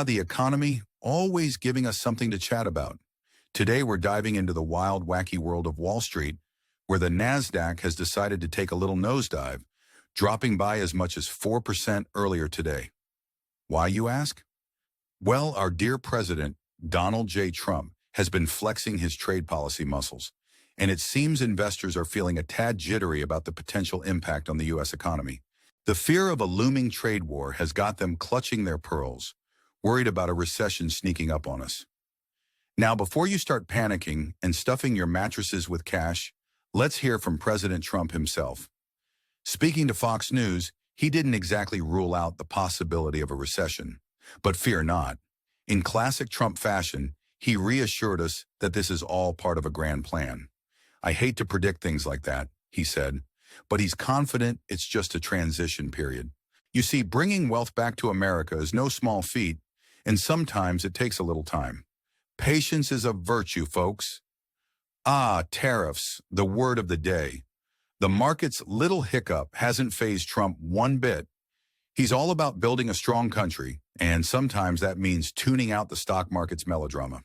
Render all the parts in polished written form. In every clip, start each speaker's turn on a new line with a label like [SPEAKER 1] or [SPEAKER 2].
[SPEAKER 1] The economy, always giving us something to chat about. Today we're diving into the wild, wacky world of Wall Street, where the Nasdaq has decided to take a little nosedive, dropping by as much as 4% earlier today. Why, you ask? Well, our dear President, Donald J. Trump, has been flexing his trade policy muscles, and it seems investors are feeling a tad jittery about the potential impact on the U.S. economy. The fear of a looming trade war has got them clutching their pearls, worried about a recession sneaking up on us. Now, before you start panicking and stuffing your mattresses with cash, let's hear from President Trump himself. Speaking to Fox News, he didn't exactly rule out the possibility of a recession. But fear not. In classic Trump fashion, he reassured us that this is all part of a grand plan. I hate to predict things like that, he said, but he's confident it's just a transition period. You see, bringing wealth back to America is no small feat, and sometimes it takes a little time. Patience is a virtue, folks. Tariffs, the word of the day. The market's little hiccup hasn't fazed Trump one bit. He's all about building a strong country, and sometimes that means tuning out the stock market's melodrama.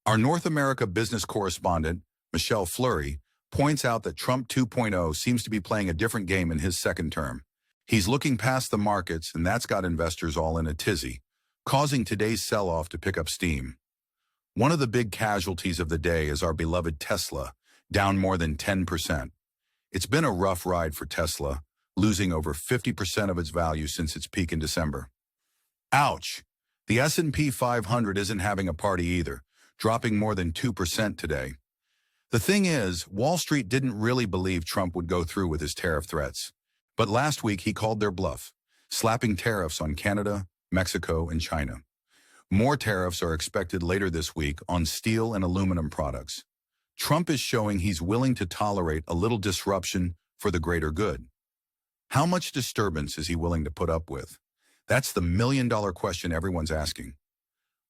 [SPEAKER 1] Our North America business correspondent, Michelle Fleury, points out that Trump 2.0 seems to be playing a different game in his second term. He's looking past the markets, and that's got investors all in a tizzy, causing today's sell-off to pick up steam. One of the big casualties of the day is our beloved Tesla, down more than 10%. It's been a rough ride for Tesla, losing over 50% of its value since its peak in December. Ouch! The S&P 500 isn't having a party either, dropping more than 2% today. The thing is, Wall Street didn't really believe Trump would go through with his tariff threats. But last week he called their bluff, slapping tariffs on Canada, Mexico, and China. More tariffs are expected later this week on steel and aluminum products. Trump is showing he's willing to tolerate a little disruption for the greater good. How much disturbance is he willing to put up with? That's the million-dollar question everyone's asking.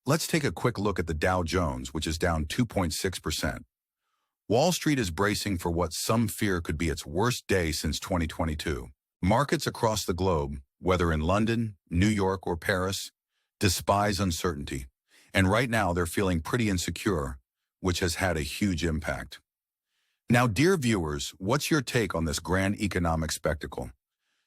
[SPEAKER 1] Let's take a quick look at the Dow Jones, which is down 2.6%. Wall Street is bracing for what some fear could be its worst day since 2022. Markets across the globe, whether in London, New York, or Paris, despise uncertainty. And right now they're feeling pretty insecure, which has had a huge impact. Now, dear viewers, what's your take on this grand economic spectacle?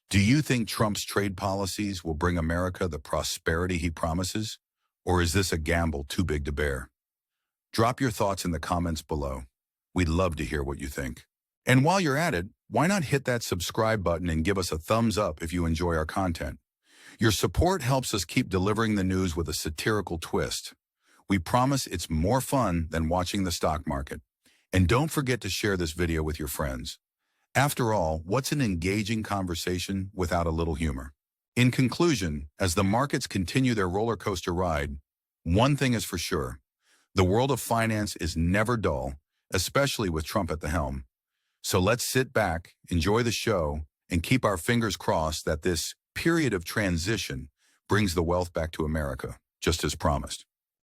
[SPEAKER 1] Do you think Trump's trade policies will bring America the prosperity he promises? Or is this a gamble too big to bear? Drop your thoughts in the comments below. We'd love to hear what you think. And while you're at it, why not hit that subscribe button and give us a thumbs up if you enjoy our content? Your support helps us keep delivering the news with a satirical twist. We promise it's more fun than watching the stock market. And don't forget to share this video with your friends. After all, what's an engaging conversation without a little humor? In conclusion, as the markets continue their roller coaster ride, one thing is for sure. The world of finance is never dull, especially with Trump at the helm. So let's sit back, enjoy the show, and keep our fingers crossed that this period of transition brings the wealth back to America, just as promised.